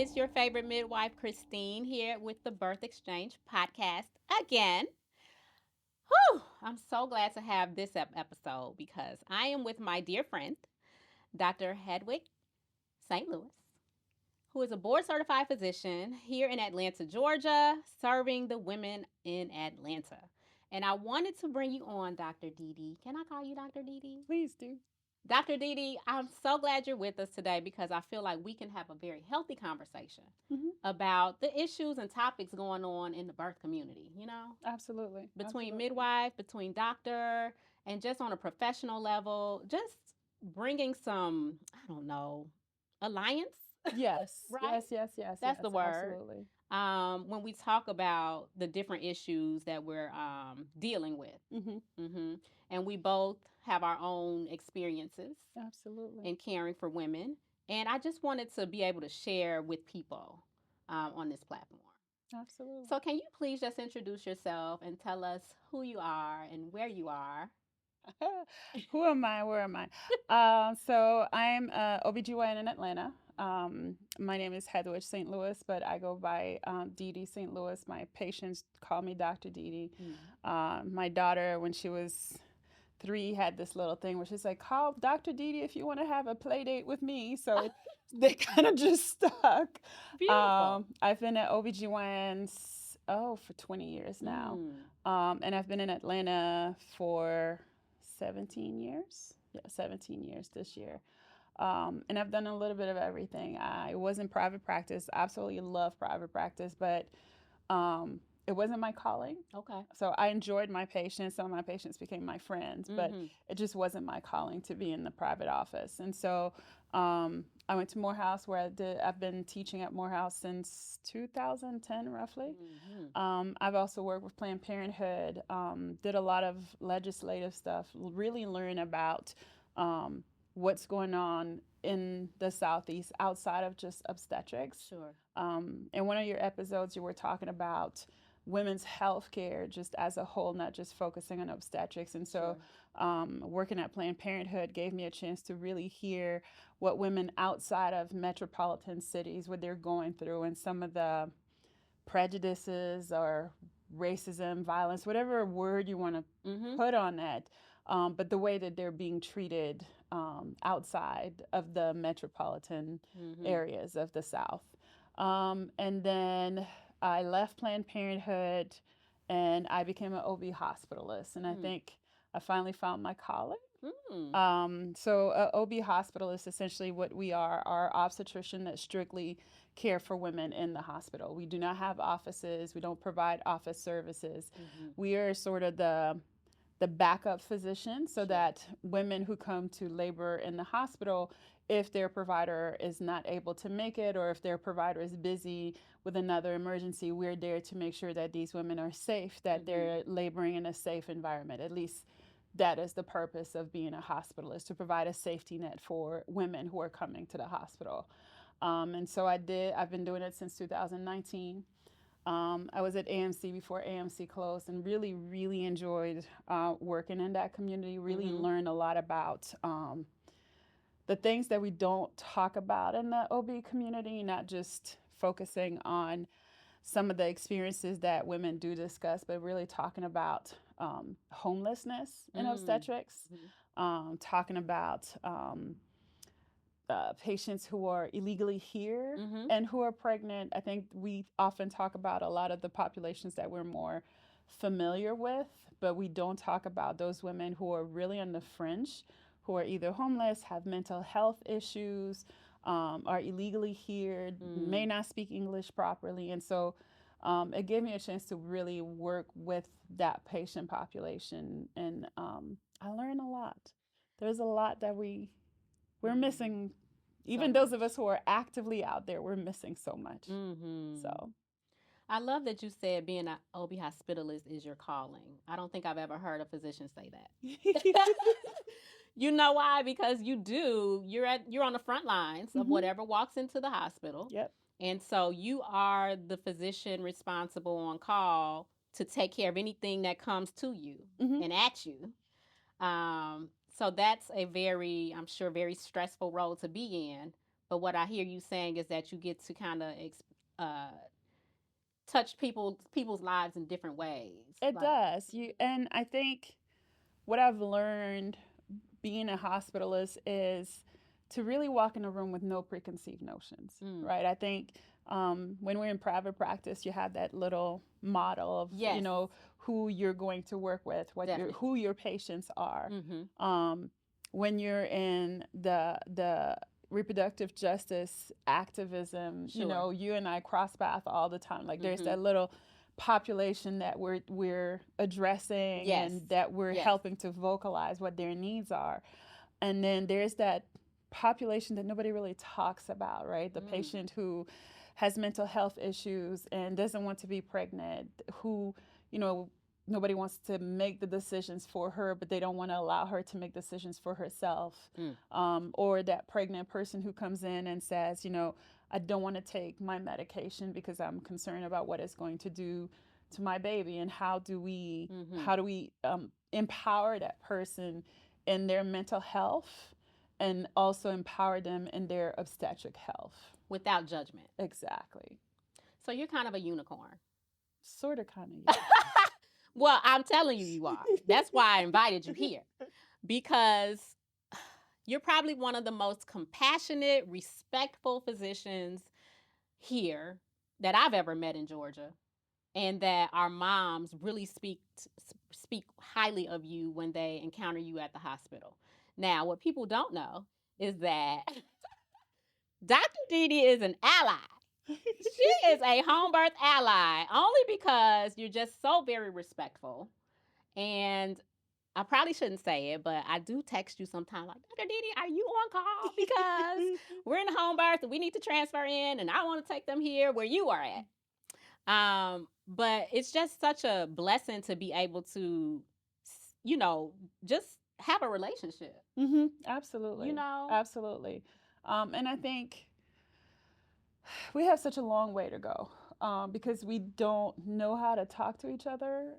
It's your favorite midwife, Christine, here with the Birth Exchange podcast again. Whew, I'm so glad to have this episode because I am with my dear friend, Dr. Hedwig St. Louis, who is a board certified physician here in Atlanta, Georgia, serving the women in Atlanta. And I wanted to bring you on, Dr. DiDi. Can I call you Dr. DiDi? Please do. Dr. DiDi, I'm so glad you're with us today because I feel like we can have a very healthy conversation Hmm. about the issues and topics going on in the birth community, Absolutely. between Absolutely. midwife, between doctor, and just on a professional level, just bringing some, I don't know, alliance, Yes. right? Yes. Yes. Yes. That's the Yes. word. Absolutely. When we talk about the different issues that we're dealing with. Hmm. hmm And we both have our own experiences Absolutely. in caring for women. And I just wanted to be able to share with people on this platform. Absolutely. So, can you please just introduce yourself and tell us who you are and where you are? Who am I? Where am I? So I'm a OBGYN in Atlanta. My name is Hedwig St. Louis, but I go by DiDi St. Louis. My patients call me Dr. DiDi. Mm. My daughter, when she was 3, had this little thing where she's like, call Dr. DiDi if you want to have a play date with me. So they kind of just stuck. Beautiful. I've been at OBGYN, for 20 years now. Mm. And I've been in Atlanta for 17 years. Yeah, 17 years this year. And I've done a little bit of everything. I was in private practice, absolutely love private practice, but it wasn't my calling. Okay. So I enjoyed my patients. Some of my patients became my friends, but Mm-hmm. it just wasn't my calling to be in the private office. And so I went to Morehouse where I've been teaching at Morehouse since 2010, roughly. Mm-hmm. I've also worked with Planned Parenthood, did a lot of legislative stuff, really learn about what's going on in the Southeast outside of just obstetrics. Sure. In one of your episodes, you were talking about women's health care just as a whole, not just focusing on obstetrics. And so, Sure. working at Planned Parenthood gave me a chance to really hear what women outside of metropolitan cities, what they're going through, and some of the prejudices or racism, violence, whatever word you want to Mm-hmm. put on that, but the way that they're being treated outside of the metropolitan Mm-hmm. areas of the South. And then I left Planned Parenthood and I became an OB hospitalist. And I Mm. think I finally found my calling. Mm. So OB hospital is essentially what we are, our obstetrician that strictly care for women in the hospital. We do not have offices. We don't provide office services. Mm-hmm. We are sort of the backup physician so Sure. that women who come to labor in the hospital, if their provider is not able to make it or if their provider is busy with another emergency, we're there to make sure that these women are safe, that Mm-hmm. they're laboring in a safe environment. At least that is the purpose of being a hospitalist, to provide a safety net for women who are coming to the hospital. And so I've been doing it since 2019. I was at AMC before AMC closed and really, really enjoyed working in that community, really Mm-hmm. learned a lot about the things that we don't talk about in the OB community, not just focusing on some of the experiences that women do discuss, but really talking about homelessness in Mm. obstetrics, Mm-hmm. talking about patients who are illegally here Mm-hmm. and who are pregnant. I think we often talk about a lot of the populations that we're more familiar with, but we don't talk about those women who are really on the fringe, who are either homeless, have mental health issues, are illegally here, may Mm. not speak English properly. And so it gave me a chance to really work with that patient population. And I learned a lot. There's a lot that we're Mm. missing. So Even those of us much. who are actively out there, we're missing so much. Mm-hmm. So, I love that you said being an OB hospitalist is your calling. I don't think I've ever heard a physician say that. You know why? Because you're on the front lines of hmm whatever walks into the hospital. yep. And so you are the physician responsible on call to take care of anything that comes to you hmm and at you. So that's a very, I'm sure, very stressful role to be in. But what I hear you saying is that you get to kind of uh, touch people's lives in different ways. It Like, does. And I think what I've learned being a hospitalist is to really walk in a room with no preconceived notions, mm, right? I think when we're in private practice, you have that little model of, yes, who you're going to work with, definitely. who your patients are. Mm-hmm. Um, when you're in the reproductive justice activism, Sure. you and I cross path all the time. Like there's Mm-hmm. that little population that we're addressing Yes. and that we're Yes. helping to vocalize what their needs are. And then there's that population that nobody really talks about, right? The Mm. patient who has mental health issues and doesn't want to be pregnant, who, you know, nobody wants to make the decisions for her, but they don't want to allow her to make decisions for herself. Mm. Or that pregnant person who comes in and says, I don't want to take my medication because I'm concerned about what it's going to do to my baby. And how do we Mm-hmm. how do we empower that person in their mental health and also empower them in their obstetric health? Without judgment. Exactly. So you're kind of a unicorn. Sort of, kind of, yeah. Well, I'm telling you, you are. That's why I invited you here, because you're probably one of the most compassionate, respectful physicians here that I've ever met in Georgia, and that our moms really speak highly of you when they encounter you at the hospital. Now, what people don't know is that Dr. DiDi is an ally. She is a home birth ally only because you're just so very respectful. And I probably shouldn't say it, but I do text you sometimes like, Dr. DiDi, are you on call? Because we're in home birth and we need to transfer in and I want to take them here where you are at. But it's just such a blessing to be able to, just have a relationship. Mm-hmm. Absolutely. You know? Absolutely. And I think we have such a long way to go because we don't know how to talk to each other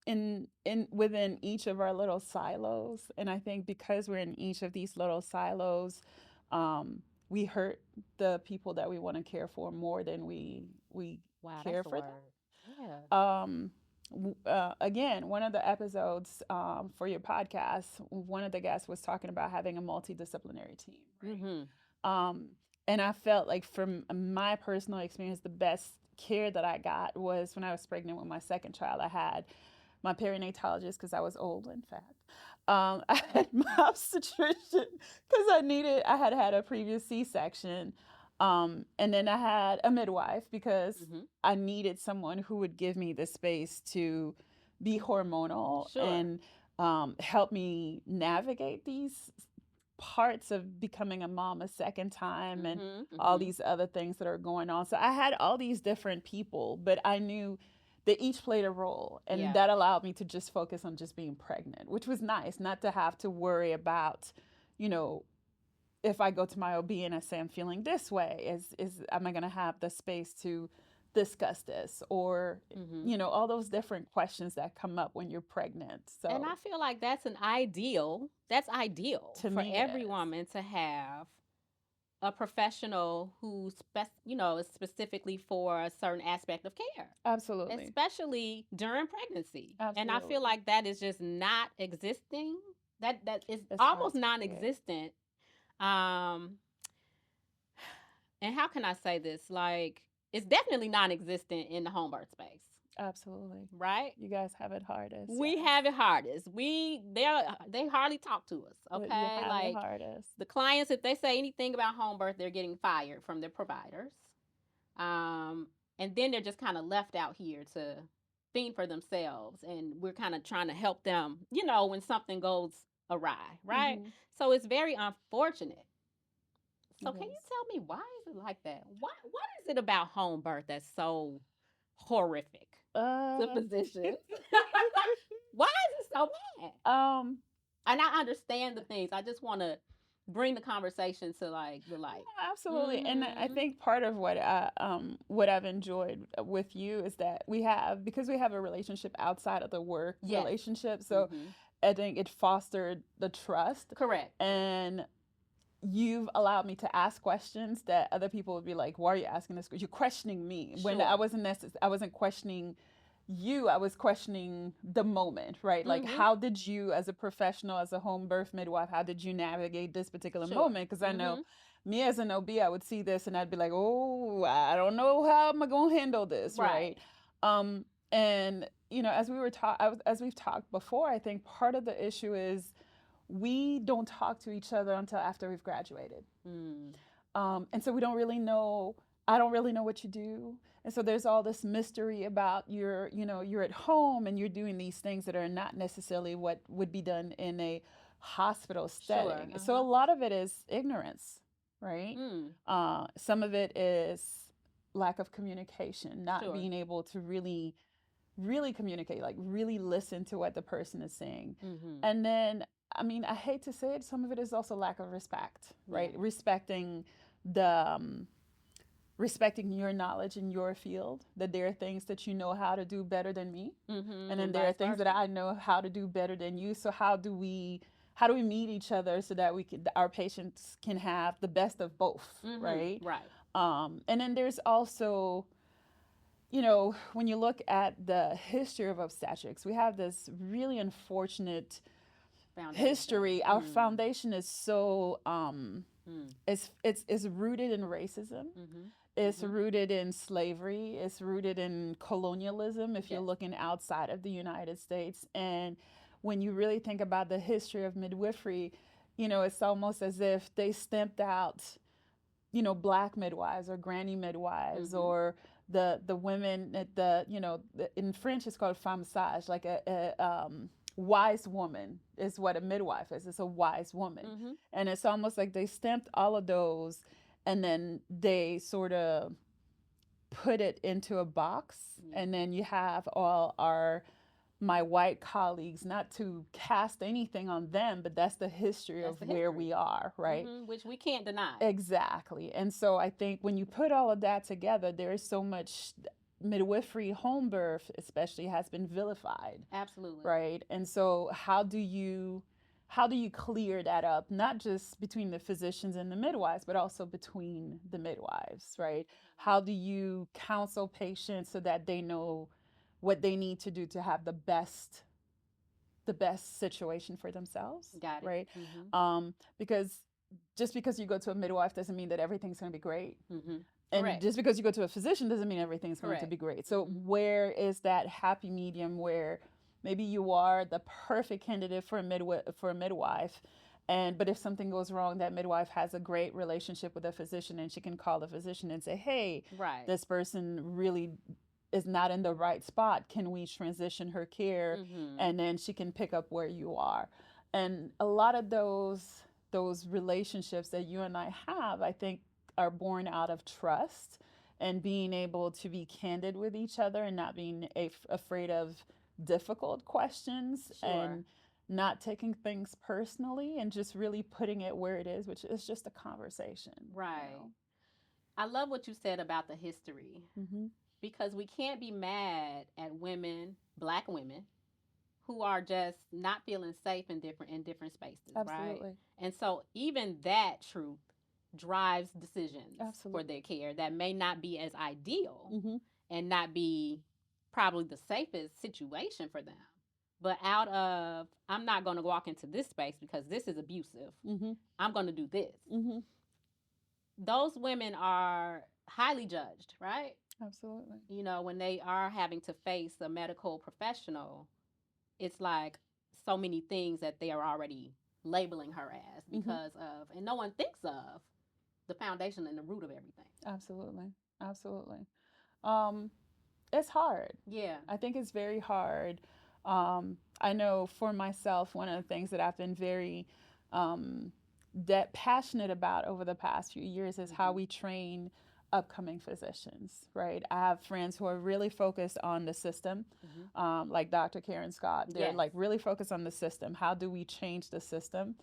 in within each of our little silos. And I think because we're in each of these little silos, we hurt the people that we want to care for more than we Wow, care that's the for word. Yeah. them. Again, one of the episodes for your podcast, one of the guests was talking about having a multidisciplinary team. Right? Mm-hmm. And I felt like from my personal experience, the best care that I got was when I was pregnant with my second child. I had my perinatologist because I was old and fat. I had my obstetrician because I had had a previous C-section. And then I had a midwife because Mm-hmm. I needed someone who would give me the space to be hormonal Sure. and help me navigate these parts of becoming a mom a second time and all these other things that are going on. So I had all these different people, but I knew they each played a role, and that allowed me to just focus on just being pregnant, which was nice, not to have to worry about, if I go to my OB and I say I'm feeling this way, am I going to have the space to discuss this, or all those different questions that come up when you're pregnant. So, and I feel like that's ideal to for me, every woman to have a professional who is specifically for a certain aspect of care. Absolutely. Especially during pregnancy. Absolutely. And I feel like that is just not existing. That is It's almost hard non-existent. And how can I say this? Like, it's definitely non-existent in the home birth space. Absolutely. Right? You guys have it hardest. We have it hardest. They hardly talk to us. Okay. You have like it hardest. The clients, if they say anything about home birth, they're getting fired from their providers. And then they're just kind of left out here to fend for themselves. And we're kind of trying to help them, when something goes awry, right? Mm-hmm. So it's very unfortunate. So Yes. can you tell me why is it like that? What is it about home birth that's so horrific to physicians? Why is it so bad? And I understand the things. I just want to bring the conversation to like the light. Absolutely. And I think part of what I've enjoyed with you is that because we have a relationship outside of the work relationship. So I think it fostered the trust. Correct. And you've allowed me to ask questions that other people would be like, "Why are you asking this? You're questioning me." When I Sure. wasn't I wasn't questioning you. I was questioning the moment, right? Like, Mm-hmm. how did you, as a professional, as a home birth midwife, how did you navigate this particular Sure. moment? Because I know Mm-hmm. me as an OB, I would see this and I'd be like, "Oh, I don't know how am I going to handle this," Right. right? And as we were as we've talked before, I think part of the issue is we don't talk to each other until after we've graduated. Mm. And so we don't really know, I don't really know what you do. And so there's all this mystery about you're at home and you're doing these things that are not necessarily what would be done in a hospital Sure. setting. So a Uh-huh. lot of it is ignorance, right? Mm. Some of it is lack of communication, not Sure. being able to really communicate, like really listen to what the person is saying. Mm-hmm. And then, I mean, I hate to say it, some of it is also lack of respect, Yeah. right? The respecting your knowledge in your field, that there are things that you know how to do better than me, and Mm-hmm. then And there are vice things that versa. I know how to do better than you. So how do we meet each other so that our patients can have the best of both, Mm-hmm. right? Right. And then there's also, when you look at the history of obstetrics, we have this really unfortunate Foundation. history. Our Mm. foundation is so Mm. it's rooted in racism. Mm-hmm. It's Mm-hmm. rooted in slavery. It's rooted in colonialism. If you're Yes. looking outside of the United States, and when you really think about the history of midwifery, it's almost as if they stamped out black midwives or granny midwives Mm-hmm. or the women at in French it's called femme sage, like a wise woman is what a midwife is. It's a wise woman. Mm-hmm. And it's almost like they stamped all of those and then they sort of put it into a box, Yeah. and then you have all our my white colleagues, not to cast anything on them, but that's the history That's of the where history. we are, right? Mm-hmm. Which we can't deny. Exactly. And so I think when you put all of that together, there is so much midwifery, home birth especially, has been vilified, Absolutely. right? And so how do you clear that up, not just between the physicians and the midwives, but also between the midwives, right? How do you counsel patients so that they know what they need to do to have the best situation for themselves, Got it. right? Mm-hmm. Because just because you go to a midwife doesn't mean that everything's going to be great. Mm-hmm. And Correct. just because you go to a physician doesn't mean everything's going to Correct. be great. So Mm-hmm. where is that happy medium where maybe you are the perfect candidate for a midwife, but if something goes wrong, that midwife has a great relationship with a physician and she can call the physician and say, "Hey, Right. this person really is not in the right spot. Can we transition her care?" Mm-hmm. And then she can pick up where you are. And a lot of those relationships that you and I have, I think, are born out of trust and being able to be candid with each other and not being afraid of difficult questions Sure. and not taking things personally and just really putting it where it is, which is just a conversation, you Right. know. I love what you said about the history Hmm. because we can't be mad at women, black women, who are just not feeling safe in different spaces, right? Absolutely. And so even that truth drives decisions for Absolutely. their care that may not be as ideal Hmm. and not be probably the safest situation for them. But out of I'm not going to walk into this space because this is abusive. Hmm. I'm going to do this. Hmm. Those women are highly judged, right? Absolutely. When they are having to face a medical professional, it's like so many things that they are already labeling her as Hmm. because of, and no one thinks of the foundation and the root of everything. Absolutely. Absolutely. Um, it's hard. Yeah. I think it's very hard. I know for myself, one of the things that I've been very um, that passionate about over the past few years is how Mm-hmm. we train upcoming physicians, right? I have friends who are really focused on the system, Mm-hmm. like Dr. Karen Scott. They're Yes. like really focused on the system. How do we change the system?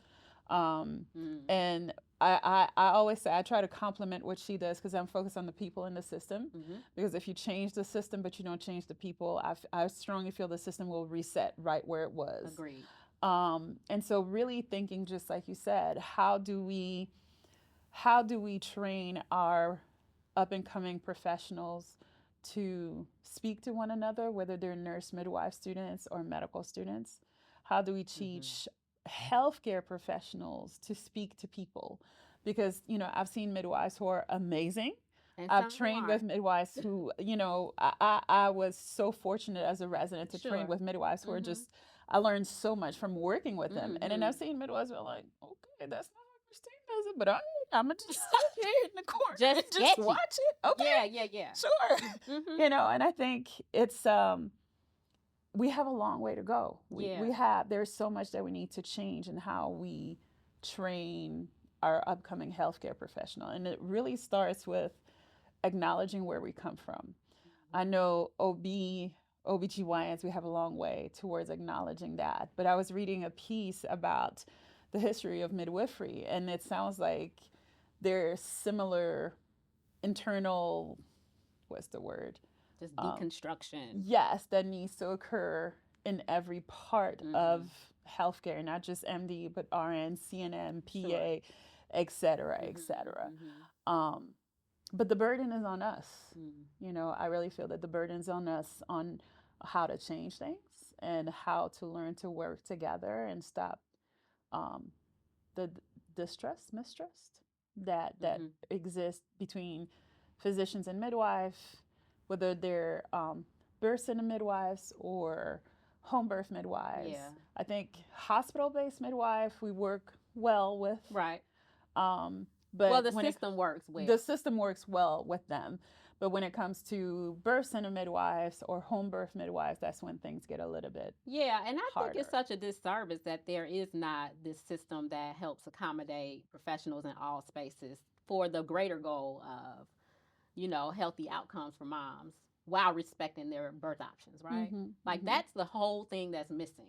Um, Mm. and I always say I try to complement what she does because I'm focused on the people in the system. Mm-hmm. Because if you change the system but you don't change the people, I strongly feel the system will reset right where it was. Agreed. And so, really thinking, just like you said, how do we how do we train our up and coming professionals to speak to one another, whether they're nurse midwife students or medical students? How do we Mm-hmm. teach healthcare professionals to speak to people? Because, I've seen midwives who are amazing. And I've some who trained with aren't. midwives who, I was so fortunate as a resident to train Sure. with midwives who are Mm-hmm. just, I learned so much from working with them. And then Mm-hmm. I've seen midwives who are like, okay, that's not how Christine does it, but I'm going to just sit here in the corner Just and just sketchy. watch it. Okay, Yeah, yeah, yeah. sure. Mm-hmm. And I think we have a long way to go. Yeah. There's so much that we need to change in how we train our upcoming healthcare professional. And it really starts with acknowledging where we come from. I know OBGYNs, we have a long way towards acknowledging that. But I was reading a piece about the history of midwifery, and it sounds like there's similar internal, what's the word? Just Um, deconstruction. yes, that needs to occur in every part Mm-hmm. of healthcare, not just MD, but RN, CNM, Sure. PA, et cetera, et Mm-hmm. cetera. Mm-hmm. Um, but the burden is on us. Mm. I really feel that the burden's on us on how to change things and how to learn to work together and stop um, the distrust, mistrust that Mm-hmm. exists between physicians and midwives, whether they're birth center midwives or home birth midwives. Yeah. I think hospital-based midwife we work well with, Right. um, Well, but the when it system works the well. system works well with them. But when it comes to birth center midwives or home birth midwives, that's when things get a little bit Yeah, and I think it's harder. such a disservice that there is not this system that helps accommodate professionals in all spaces for the greater goal of, healthy outcomes for moms while respecting their birth options, right? Mm-hmm, Like mm-hmm. that's the whole thing that's missing.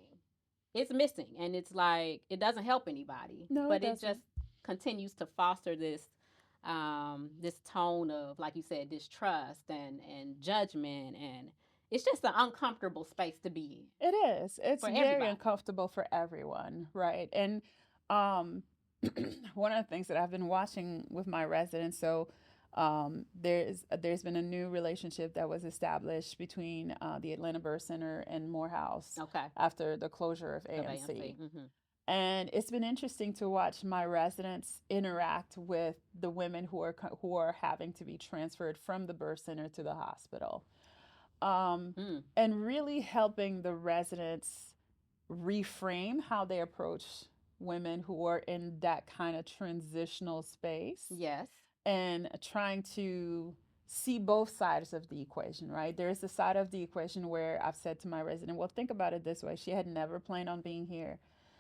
It's missing, and it's like it doesn't help anybody, No, it but it just doesn't. continues to foster this tone of, like you said, distrust and judgment, and it's just an uncomfortable space to be in It is. It's for very everybody. uncomfortable for everyone, right? And um, one of the things that I've been watching with my residents, so there's been a new relationship that was established between the Atlanta Birth Center and Morehouse Okay. after the closure of Of AMC. AMC. Mm-hmm. And it's been interesting to watch my residents interact with the women who are having to be transferred from the birth center to the hospital, um, Mm. and really helping the residents reframe how they approach women who are in that kind of transitional space Yes. and trying to see both sides of the equation, right? There's the side of the equation where I've said to my resident, well, think about it this way. She had never planned on being here.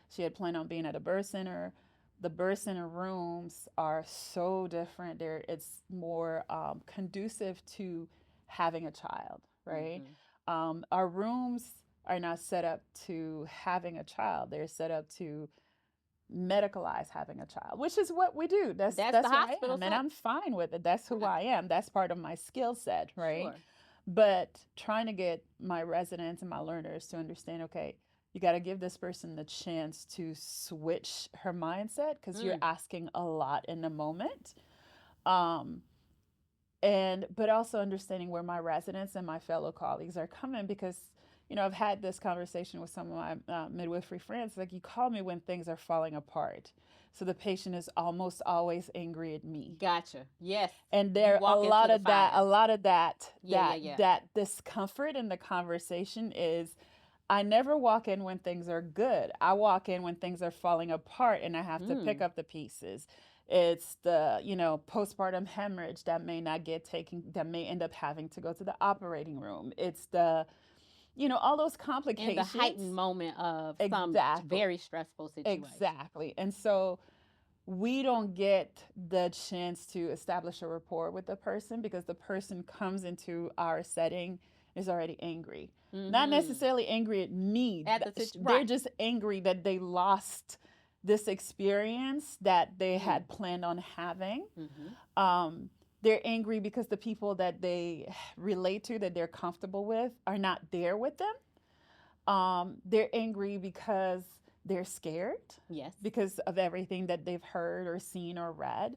She had planned on being at a birth center. The birth center rooms are so different. It's more conducive to having a child, right? Mm-hmm. Our rooms are not set up to having a child. They're set up to medicalize having a child, which is what we do. That's That's the that's who I hospital am, and set. I'm fine with it. That's who Right. I am. That's part of my skill set, right? Sure. But trying to get my residents and my learners to understand, okay, you got to give this person the chance to switch her mindset because you're Mm. asking a lot in the moment. Um, and but also understanding where my residents and my fellow colleagues are coming because I've had this conversation with some of my midwifery friends, like, you call me when things are falling apart, so the patient is almost always angry at me. Gotcha. Yes. And You there a walk into lot the of that fire. a lot of that Yeah, yeah, that yeah. that discomfort in the conversation is, I never walk in when things are good. I walk in when things are falling apart and I have to pick Mm. up the pieces. It's the, postpartum hemorrhage that may not get taken, that may end up having to go to the operating room. It's the, all those In the heightened complications. moment of some Exactly. very stressful situation. Exactly. And so we don't get the chance to establish a rapport with the person because the person comes into our setting is already angry. Not Mm-hmm. necessarily angry at me. At the They're right. just angry that they lost this experience that they Mm. had planned on having. Mm-hmm. Um, they're angry because the people that they relate to, that they're comfortable with, are not there with them. They're angry because they're scared Yes. because of everything that they've heard or seen or read.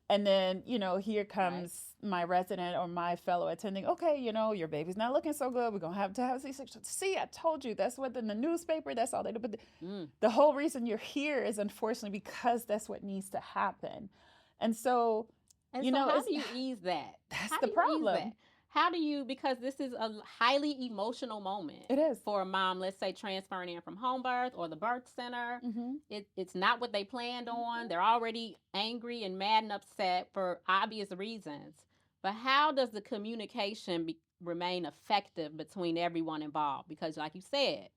And then, here Right. comes my resident or my fellow attending. Okay, your baby's not looking so good. We're going to have a C-section. See, I told you. That's what in the newspaper, that's all they do. But Mm. the whole reason you're here is unfortunately because that's what needs to happen. And so, And so, how it's do you ease that? that's How the do you ease problem. that? How do you, because this is a highly emotional moment It is. for a mom, let's say transferring in from home birth or the birth center. Mm-hmm. It's not what they planned on. They're already angry and mad and upset for obvious reasons. But how does the communication remain effective between everyone involved? Because, like you said,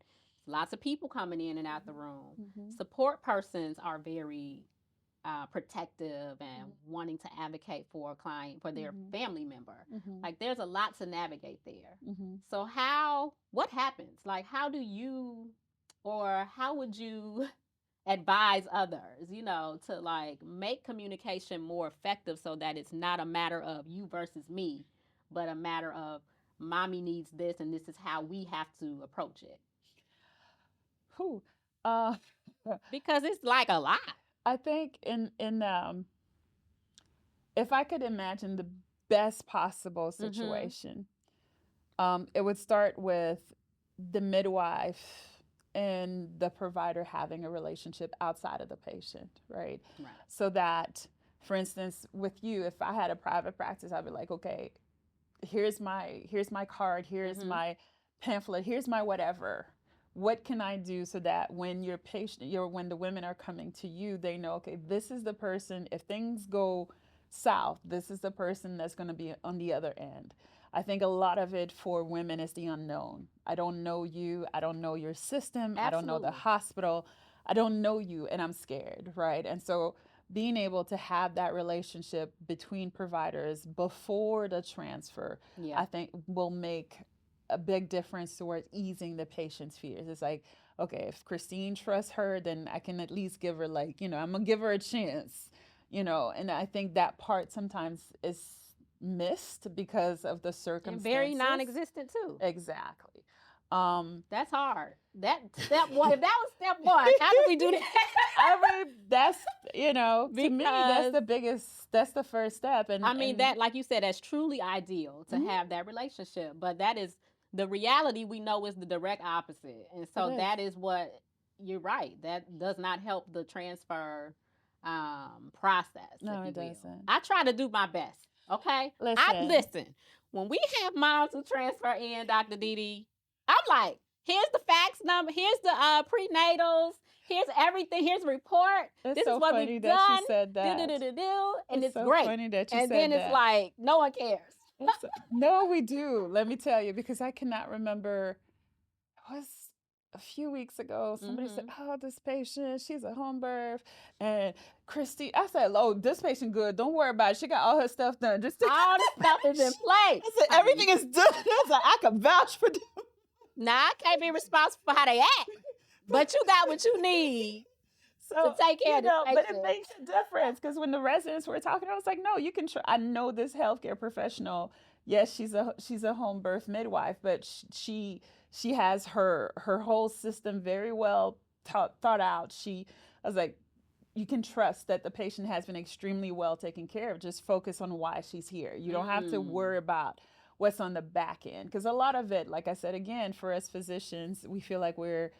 lots of people coming in and out the room. Mm-hmm. Support persons are very protective and Mm-hmm. wanting to advocate for a client, for their Mm-hmm. family member. Mm-hmm. Like there's a lot to navigate there. Mm-hmm. So what happens? Like how do you, or how would you advise others, to like make communication more effective so that it's not a matter of you versus me, but a matter of mommy needs this and this is how we have to approach it. Who? Uh, Because it's like a lot. I think in if I could imagine the best possible Mm-hmm. situation, it would start with the midwife and the provider having a relationship outside of the patient, right? Right. So that, for instance, with you, if I had a private practice, I'd be like, okay, here's my card, here's Mm-hmm. my pamphlet, here's my whatever. What can I do so that when when the women are coming to you, they know, okay, this is the person. If things go south, this is the person that's going to be on the other end. I think a lot of it for women is the unknown. I don't know you. I don't know your system. I don't know the Absolutely. hospital. I don't know you, and I'm scared, right? And so being able to have that relationship between providers before the transfer, Yeah. I think will make a big difference towards easing the patient's fears. It's like, okay, if Christine trusts her, then I can at least give her, like, I'm gonna give her a chance, and I think that part sometimes is missed because of the And very circumstances. non-existent too. Exactly. Um, That's hard. That step one. If that was step one, how do we do that? I mean, that's, to me, Because that's the first step. I mean that, like you said, that's truly ideal to Mhm, have that relationship. But that is the reality we know is the direct opposite, and it so is. that is what you're right. That does not help the transfer process, if No, you it will. doesn't. I try to do my best. Okay, I Listen, listen when we have moms who transfer in, Dr. DiDi. I'm like, here's the fax number, here's the prenatals, here's everything, here's a report. it's This is so what funny we've that you done. said Do do do that. do do, and It's it's so great. funny that you And then said it's that. like no one cares. No, we do. Let me tell you, because I cannot remember. It was a few weeks ago. Somebody said, Mm-hmm. "Oh, this patient, she's a home birth," and Christine. I said, "Oh, this patient good. Don't worry about it. She got all her stuff done. Just." All the stuff is in place, I said, honey. "Everything is done." I was like, "I can vouch for them." Now I can't be responsible for how they act, but you got what you need to So, take care of this but it patient. makes a difference because when the residents were talking, I was like, no, you can try. I know this healthcare professional. Yes, she's a home birth midwife, but she has her whole system very well thought out. I was like, you can trust that the patient has been extremely well taken care of. Just focus on why she's here. You don't have to Mm. worry about what's on the back end because a lot of it, like I said again, for us physicians, we feel like we're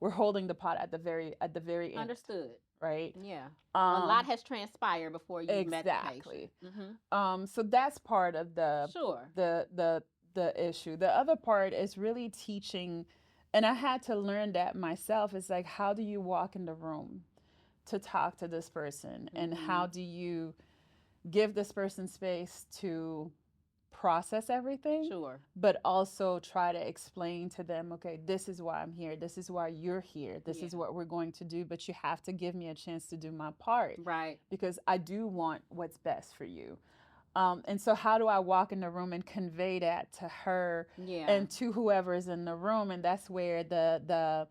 holding the pot at the very end, Understood. right? Yeah. A lot Um, has transpired before you've met the patient. exactly. Mm-hmm. So that's part of Sure. the issue. The other part is really teaching, and I had to learn that myself. It's like, how do you walk in the room to talk to this person, and Mm-hmm. how do you give this person space to process everything, Sure. but also try to explain to them, okay, this is why I'm here. This is why you're here. This Yeah. is what we're going to do, but you have to give me a chance to do my part Right. because I do want what's best for you. And so, how do I walk in the room and convey that to her Yeah. and to whoever is in the room? And that's where the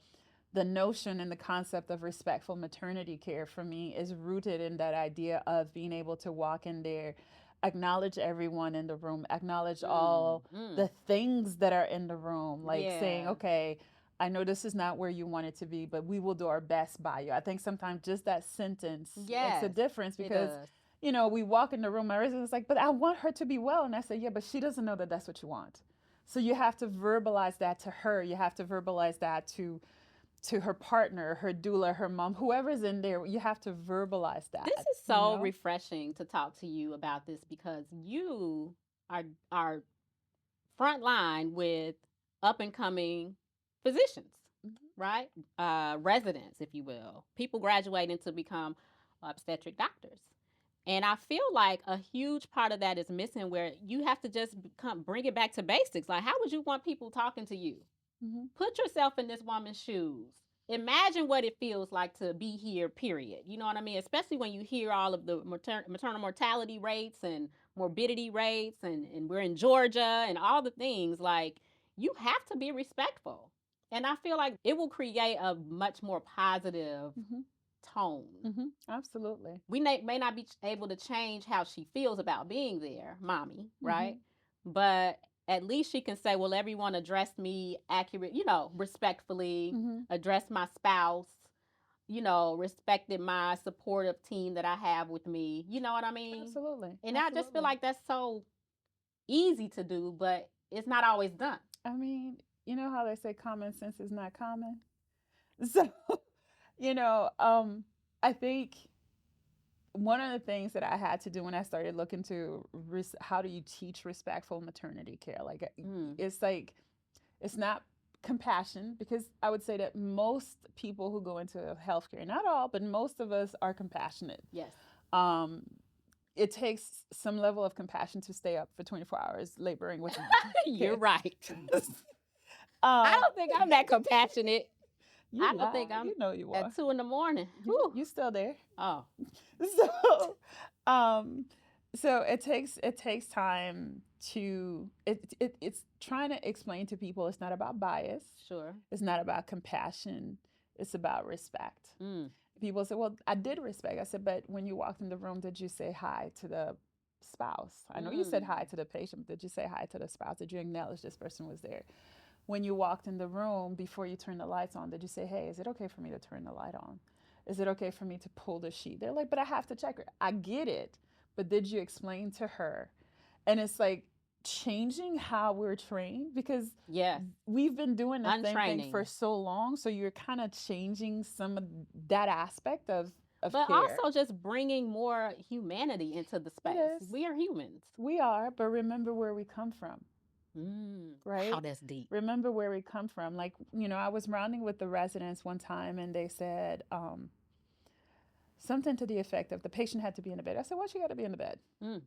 notion and the concept of respectful maternity care for me is rooted in that idea of being able to walk in there, acknowledge everyone in the room, acknowledge all Mm. the things that are in the room, like saying, Yeah. okay, I know this is not where you want it to be, but we will do our best by you. I think sometimes just that sentence makes a Yes, difference it because does. we walk in the room, my resident's like, but I want her to be well. And I say, yeah, but she doesn't know that that's what you want. So you have to verbalize that to her. You have to verbalize that to her partner, her doula, her mom, whoever's in there. You have to verbalize This that, is so refreshing to talk to you about this because you are front line with up and coming physicians, right? Residents, if you will, people graduating to become obstetric doctors. And I feel like a huge part of that is missing where you have to just bring it back to basics. Like, how would you want people talking to you? Mm-hmm. Put yourself in this woman's shoes. Imagine what it feels like to be here, period. You know what I mean? Especially when you hear all of the maternal mortality rates and morbidity rates, and we're in Georgia and all the things. Like, you have to be respectful. And I feel like it will create a much more positive tone. Absolutely. We may not be able to change how she feels about being there, mommy, right? But at least she can say, well, everyone addressed me accurate, respectfully, addressed my spouse, respected my supportive team that I have with me. You know what I mean? Absolutely. And I just feel like that's so easy to do, but it's not always done. I mean, you know how they say common sense is not common? So, I think one of the things that I had to do when I started looking to how do you teach respectful maternity care, like it's not compassion, because I would say that most people who go into healthcare, not all, but most of us are compassionate. Yes. It takes some level of compassion to stay up for 24 hours laboring with You're right. I don't think I'm that compassionate. I don't think I'm. You are at 2 a.m. You still there? Oh. So it takes time to it's trying to explain to people it's not about bias. Sure. It's not about compassion. It's about respect. People say, well, I did respect. I said, but when you walked in the room, did you say hi to the spouse? I know you said hi to the patient, but did you say hi to the spouse? Did you acknowledge this person was there? When you walked in the room, before you turned the lights on, did you say, hey, is it okay for me to turn the light on? Is it okay for me to pull the sheet? They're like, but I have to check her. I get it. But did you explain to her? And it's like changing how we're trained, because we've been doing the same thing for so long. So you're kind of changing some of that aspect of but care. Also just bringing more humanity into the space. We are humans. We are, but remember where we come from. Right? How that's deep. Remember where we come from. Like, I was rounding with the residents one time, and they said something to the effect of the patient had to be in the bed. I said, why she got to be in the bed? And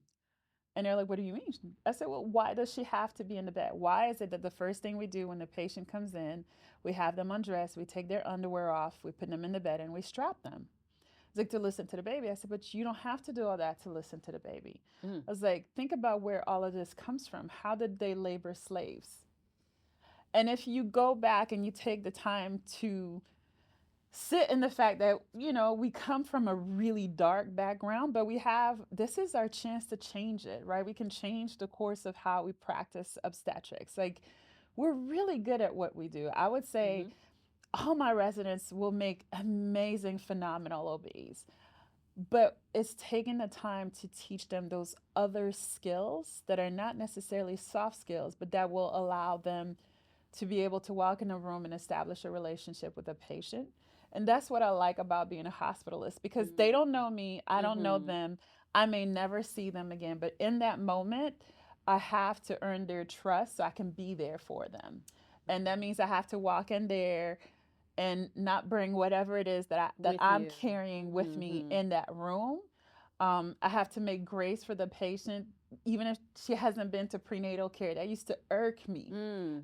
they're like, what do you mean? I said, well, why does she have to be in the bed? Why is it that the first thing we do when the patient comes in, we have them undressed, we take their underwear off, we put them in the bed, and we strap them? It's like, to listen to the baby. I said, but you don't have to do all that to listen to the baby. I was like, think about where all of this comes from. How did they labor slaves? And if you go back and you take the time to sit in the fact that, we come from a really dark background, but this is our chance to change it, right? We can change the course of how we practice obstetrics. Like, we're really good at what we do. I would say all my residents will make amazing, phenomenal OBs. But it's taking the time to teach them those other skills that are not necessarily soft skills, but that will allow them to be able to walk in a room and establish a relationship with a patient. And that's what I like about being a hospitalist, because they don't know me, I don't know them, I may never see them again, but in that moment, I have to earn their trust so I can be there for them. And that means I have to walk in there and not bring whatever it is that I'm carrying with me in that room. I have to make grace for the patient, even if she hasn't been to prenatal care. That used to irk me.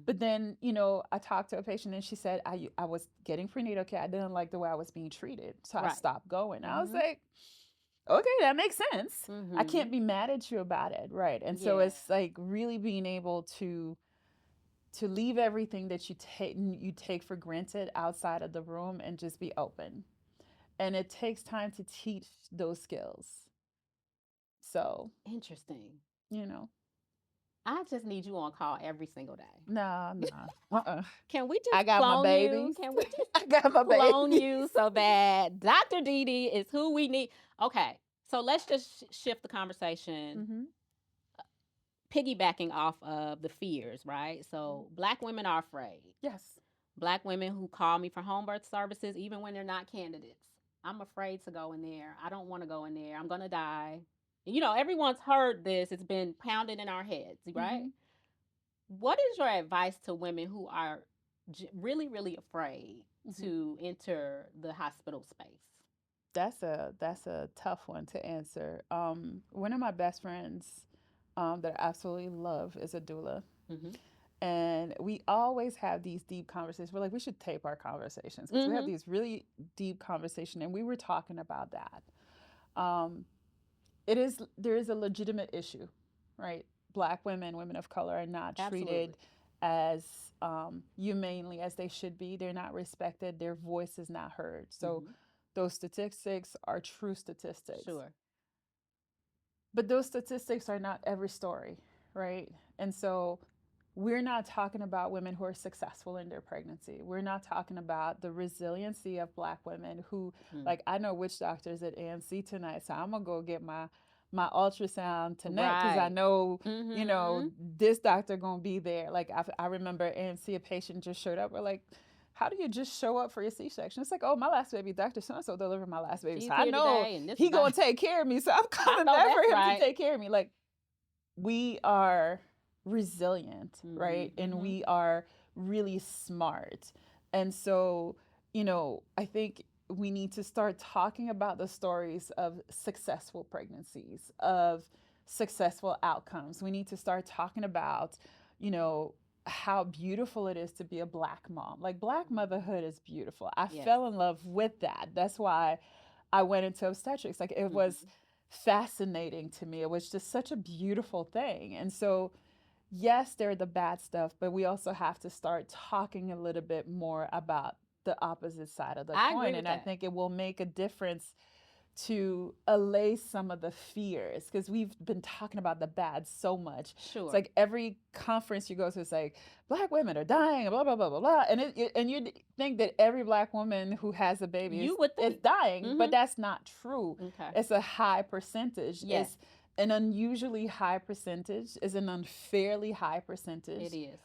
But then, I talked to a patient and she said, I was getting prenatal care. I didn't like the way I was being treated. So I stopped going. I was like, okay, that makes sense. I can't be mad at you about it. Right. And so it's like really being able to leave everything that you take for granted outside of the room and just be open. And it takes time to teach those skills. So interesting. I just need you on call every single day. No. Can we just I got clone my babies. You? Can we just I got my clone babies. you so bad? Dr. DiDi is who we need. Okay, So let's just shift the conversation, Mm-hmm. piggybacking off of the fears, right? So Black women are afraid. Yes. Black women who call me for home birth services, even when they're not candidates. I'm afraid to go in there. I don't want to go in there. I'm going to die. You know, everyone's heard this. It's been pounded in our heads, right? Mm-hmm. What is your advice to women who are really, really afraid Mm-hmm. to enter the hospital space? That's a tough one to answer. One of my best friends that I absolutely love is a doula. Mm-hmm. And we always have these deep conversations. We're like, we should tape our conversations because we have Mm-hmm. these really deep conversations, and we were talking about that. Um, it is there is a legitimate issue, right? Black women, women of color, are not treated Absolutely. as humanely as they should be. They're not respected. Their voice is not heard. So Mm-hmm. those statistics are true statistics, Sure. but those statistics are not every story, right? And so we're not talking about women who are successful in their pregnancy. We're not talking about the resiliency of Black women who, Mm. like, I know witch doctors at AMC tonight, so I'm gonna go get my ultrasound tonight because I Right. know, Mm-hmm. this doctor gonna be there. Like, I remember at AMC, a patient just showed up. We're like, how do you just show up for your C-section? It's like, oh, my last baby, Dr. So-and-so delivered my last baby. She's So I here know today, and this he is gonna take care of me. So I'm I coming know back for that's him to right. take care of me. Like, we are resilient, right? Mm-hmm. And Mm-hmm. we are really smart. And so, I think we need to start talking about the stories of successful pregnancies, of successful outcomes. We need to start talking about, you know, how beautiful it is to be a Black mom. Like, Black motherhood is beautiful. I Yes. fell in love with that. That's why I went into obstetrics. Like, it was Mm-hmm. fascinating to me. It was just such a beautiful thing. And so, yes, there are the bad stuff, but we also have to start talking a little bit more about the opposite side of the I agree coin. with And I that. think it will make a difference to allay some of the fears because we've been talking about the bad so much. It's Sure. like every conference you go to, it's like Black women are dying, blah blah blah blah blah, and and you think that every Black woman who has a baby You would is think. dying, but Mm-hmm. that's not true. Okay. It's a high percentage. Yes, It's an unusually high percentage. Is an unfairly high percentage, it is.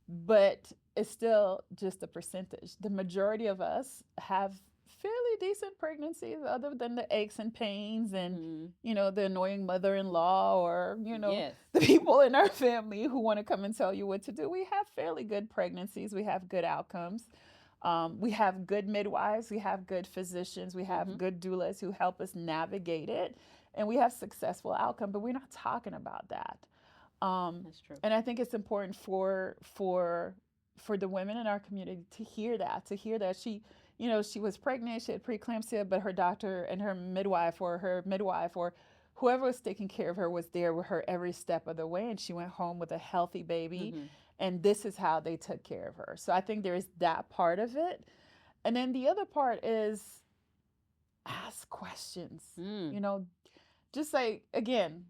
but it's still just a percentage. The majority of us have fairly decent pregnancies, other than the aches and pains and, Mm-hmm. the annoying mother in law or, Yes. the people in our family who want to come and tell you what to do. We have fairly good pregnancies, we have good outcomes. We have good midwives, we have good physicians, we Mm-hmm. have good doulas who help us navigate it, and we have successful outcome, but we're not talking about that. Um, That's true. and I think it's important for the women in our community to hear that, she was pregnant, she had preeclampsia, but her doctor and her midwife or whoever was taking care of her was there with her every step of the way, and she went home with a healthy baby, Mm-hmm. and this is how they took care of her. So I think there is that part of it. And then the other part is ask questions. Mm. You know, just like, again,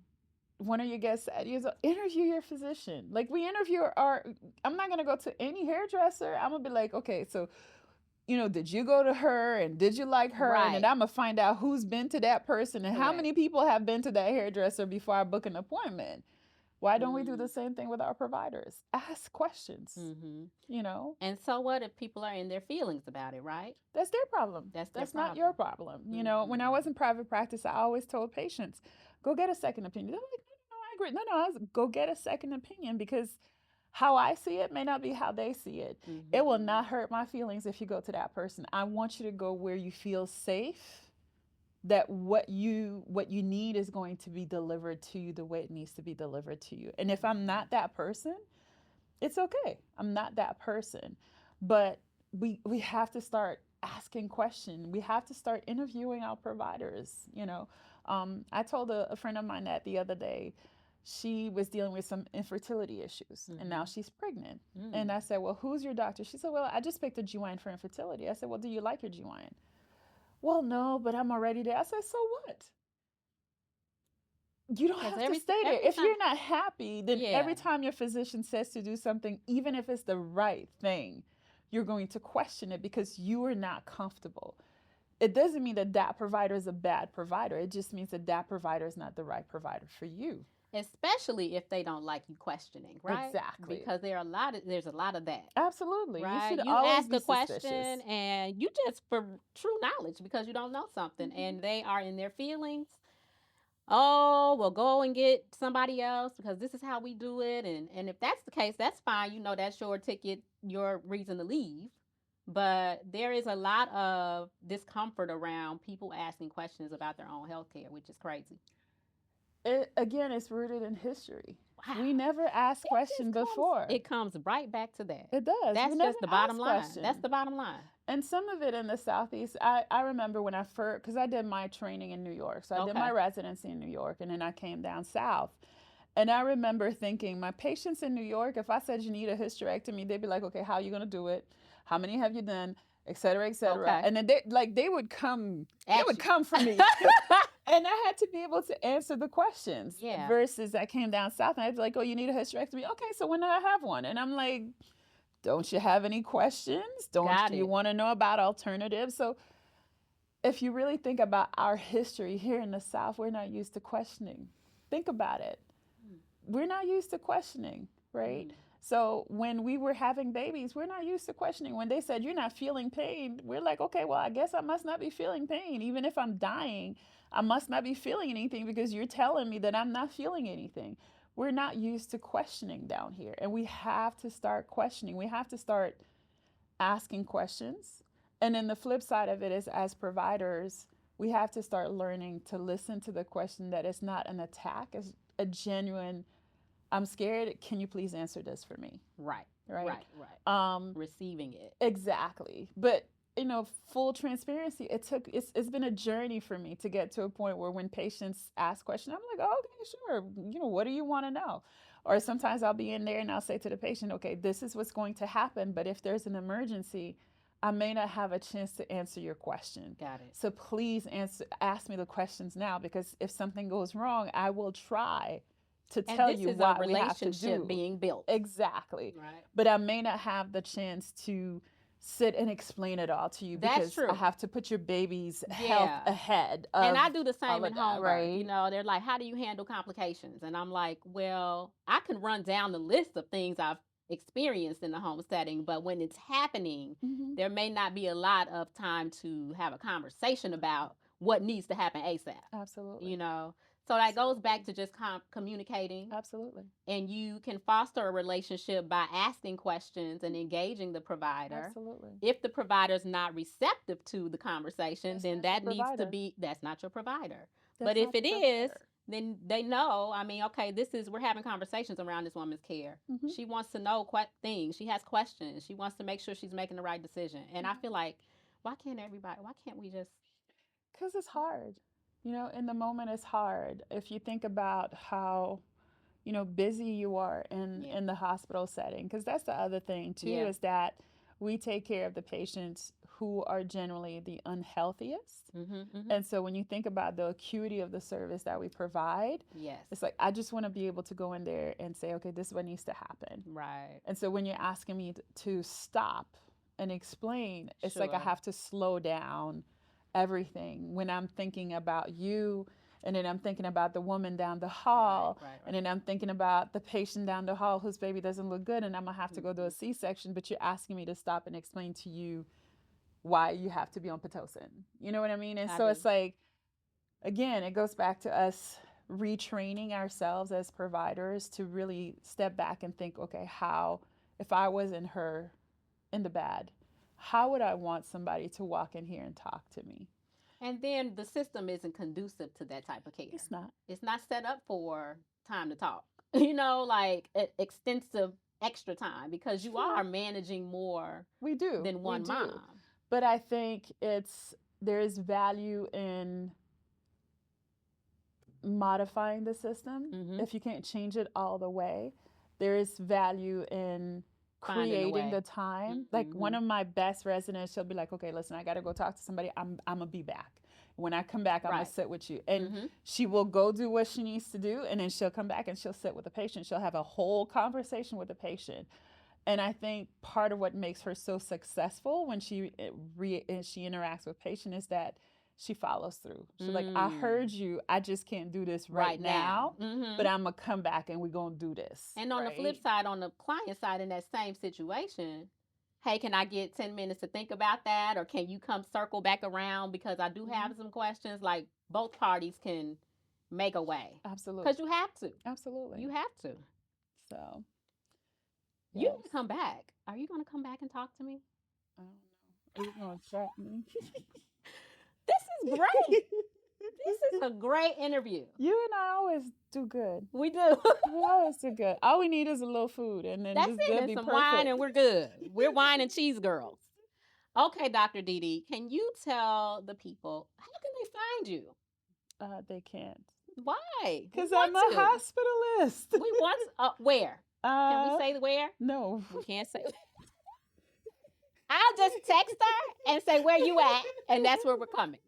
one of your guests said, interview your physician. Like, we interview I'm not going to go to any hairdresser. I'm going to be like, okay, so, did you go to her and did you like her? And then Right. I'm going to find out who's been to that person and how Correct. many people have been to that hairdresser before I book an appointment. Why don't we do the Mm. same thing with our providers? Ask questions, Mm-hmm. you know? And so what if people are in their feelings about it, right? That's their problem. That's their That's not your problem. problem. When I Mm-hmm. was in private practice, I always told patients, go get a second opinion. They're like, no, I agree. No, go get a second opinion because how I see it may not be how they see it. It will Mm-hmm. not hurt my feelings if you go to that person. I want you to go where you feel safe, that what you need is going to be delivered to you the way it needs to be delivered to you. And if I'm not that person, it's okay. I'm not that person. But we have to start asking questions. We have to start interviewing our providers. I told a friend of mine that the other day. She was dealing with some infertility issues, and now Mm-hmm. she's pregnant. And Mm. I said, well, who's your doctor? She said, well, I just picked a GYN for infertility. I said, well, do you like your GYN? Well, no, but I'm already there. I said, so what? You don't Because have to every stay there. every If time, you're not happy, then yeah. every time your physician says to do something, even if it's the right thing, you're going to question it because you are not comfortable. it doesn't mean that that provider is a bad provider. It just means that that provider is not the right provider for you. Especially if they don't like you questioning, right? Exactly. Because there's a lot of that, Absolutely. You right? should You always ask be a suspicious. question and you just for true knowledge because you don't know something Hmm. and they are in their feelings. Oh, well, go and get somebody else because this is how we do it. And if that's the case, that's fine. You know, that's your ticket, your reason to leave. But there is a lot of discomfort around people asking questions about their own health care, which is crazy. It, again, it's rooted in history. Wow. We never asked It just questions before. comes right back to that. It does. We That's never just the bottom asked line. That's questions. the bottom line. And some of it in the Southeast, I remember when I first, because I did my training in New York. So I did my Okay. residency in New York, and then I came down south. And I remember thinking, my patients in New York, if I said you need a hysterectomy, they'd be like, okay, how are you going to do it? How many have you done? Et cetera, et cetera. Okay. And then they At would you. come for me. And I had to be able to answer the questions Yeah. versus I came down south and I'd be like, oh, you need a hysterectomy? Okay, so when do I have one? And I'm like, don't you have any questions? Don't Got you it. want to know about alternatives? So if you really think about our history here in the South, we're not used to questioning. Think about it. We're not used to questioning, right? Mm. So when we were having babies, we're not used to questioning. When they said you're not feeling pain, we're like, okay, well, I guess I must not be feeling pain. Even if I'm dying, I must not be feeling anything because you're telling me that I'm not feeling anything. We're not used to questioning down here. And we have to start questioning. We have to start asking questions. And then the flip side of it is, as providers, we have to start learning to listen to the question that is not an attack, it's a genuine, I'm scared. Can you please answer this for me? Right. Right. Right. Um, Receiving it. exactly. But full transparency, it's been a journey for me to get to a point where when patients ask questions, I'm like, oh, okay, sure. What do you want to know? Or sometimes I'll be in there and I'll say to the patient, okay, this is what's going to happen, but if there's an emergency, I may not have a chance to answer your question. Got it. So please ask me the questions now, because if something goes wrong, I will try to And tell this you is a what we have to relationship do. being built. Exactly. Right. But I may not have the chance to sit and explain it all to you That's because true. I have to put your baby's health Yeah. ahead of And I do the all same of in that, home birth. You right? know, they're like, how do you handle complications? And I'm like, well, I can run down the list of things I've experienced in the home setting, but when it's happening, Hmm. there may not be a lot of time to have a conversation about what needs to happen ASAP, you Absolutely. know? So that goes back Absolutely. to just communicating, Absolutely. and you can foster a relationship by asking questions and engaging the provider. Absolutely. If the provider's not receptive to the conversation, That's then not your that needs to provider. be that's not your provider. But That's if not it your is, provider. then they know, I mean, okay, we're having conversations around this woman's care. Hmm. She wants to know things. She has questions. She wants to make sure she's making the right decision. And I feel like, why can't we just Because it's hard. In the moment, it's hard. If you think about how busy you are in yeah. in the hospital setting, because that's the other thing too, Yeah. is that we take care of the patients who are generally the unhealthiest. Mhm. Mhm. And so when you think about the acuity of the service that we provide, Yes. it's like I just want to be able to go in there and say, okay, this is what needs to happen. Right. And so when you're asking me to stop and explain, it's like I Sure. have to slow down everything when I'm thinking about you, and then I'm thinking about the woman down the Right. hall, Right. and Right. then I'm thinking about the patient down the hall whose baby doesn't look good, and I'm gonna have to go do a Mhm. C-section, but you're asking me to stop and explain to you why you have to be on Pitocin. You know what I mean? And I so do. it's like, again, it goes back to us retraining ourselves as providers to really step back and think, okay, how, if I was in the bad, how would I want somebody to walk in here and talk to me? And then the system isn't conducive to that type of care. It's not. It's not set up for time to talk, like extensive extra time because you True. are managing more We do. than We one do. mom. But I think there is value in modifying the system. Mm-hmm. If you can't change it all the way, there is value in Finding a creating way. the time. Like Mm-hmm. one of my best residents, she'll be like, okay, listen, I got to go talk to somebody. I'm going to be back. When I come back, I'm going Right. to sit with you. And Mm-hmm. she will go do what she needs to do. And then she'll come back and she'll sit with the patient. She'll have a whole conversation with the patient. And I think part of what makes her so successful when she interacts with patients is that she follows through. She's like, I heard you. I just can't do this right now, but I'm gonna come back and we're gonna do this. And on the flip side, on the client side, in that same situation, hey, can I get 10 minutes to think about that? Or can you come circle back around because I do have some questions? Like, both parties can make a way. Absolutely. Because you have to. Absolutely. You have to. So. You need to come back. Are you going to come back and talk to me? I don't know. Are you going to chat me? This is great. This is a great interview. You and I always do good. We do. We always do good. All we need is a little food, and then that's it. And some wine, and we're good. We're wine and cheese girls. Okay, Dr. DiDi, can you tell the people, how can they find you? They can't. Why? Because I'm a hospitalist. We want where? Can we say where? No. We can't say. I'll just text her and say where you at, and that's where we're coming.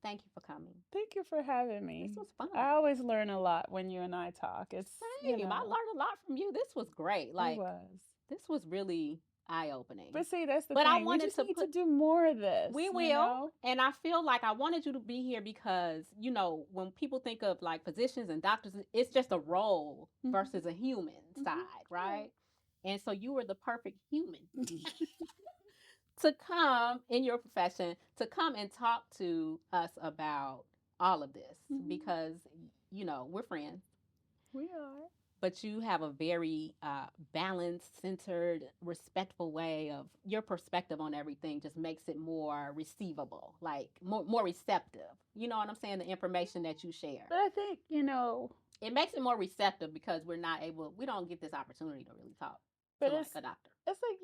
Thank you for coming. Thank you for having me. This was fun. I always learn a lot when you and I talk. It's same. I learned a lot from you. This was great. Like, it was. This was really eye-opening. But see, that's the thing. I wanted we just need to do more of this. We will. You know? And I feel like I wanted you to be here because, you know, when people think of like physicians and doctors, it's just a role versus a human side, right? And so you were the perfect human to come in your profession, to come and talk to us about all of this because, you know, we're friends. We are. But you have a very balanced, centered, respectful way of your perspective on everything just makes it more receivable, like more receptive. You know what I'm saying? The information that you share. But I think, you know, it makes it more receptive because we don't get this opportunity to really talk to like a doctor. It's like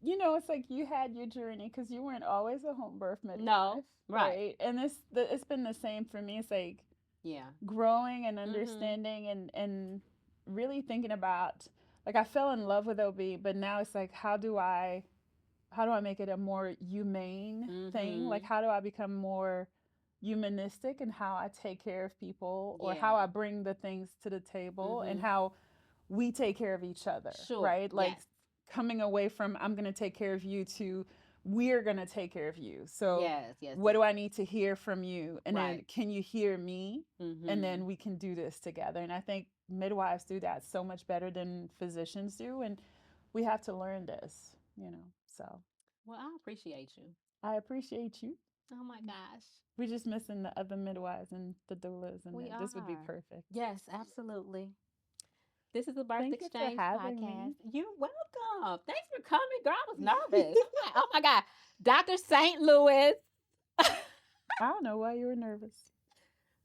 you know, it's like you had your journey because you weren't always a home birth midwife. No, right. And it's been the same for me. It's like, growing and understanding and really thinking about, like, I fell in love with OB, but now it's like, how do I make it a more humane thing? Like, how do I become more humanistic in how I take care of people or how I bring the things to the table and how we take care of each other, right? Like coming away from, I'm going to take care of you to, we're going to take care of you. So what do I need to hear from you? And then can you hear me? And then we can do this together. And I think midwives do that so much better than physicians do. And we have to learn this, you know, so. Well, I appreciate you. I appreciate you. Oh my gosh. We're just missing the other midwives and the doulas. And this would be perfect. Yes, absolutely. This is the Birth Exchange podcast. Me. You're welcome. Thanks for coming, girl. I was nervous. Like, oh my God. Dr. St. Louis. I don't know why you were nervous.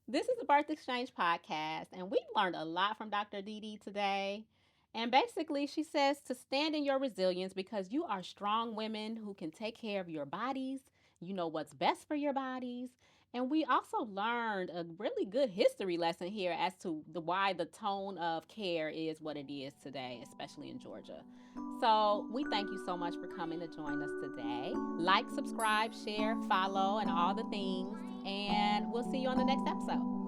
This is the Birth Exchange podcast, and we've learned a lot from Dr. DiDi today. And basically, she says to stand in your resilience because you are strong women who can take care of your bodies. You know what's best for your bodies. And we also learned a really good history lesson here as to why the tone of care is what it is today, especially in Georgia. So we thank you so much for coming to join us today. Like, subscribe, share, follow, and all the things. And we'll see you on the next episode.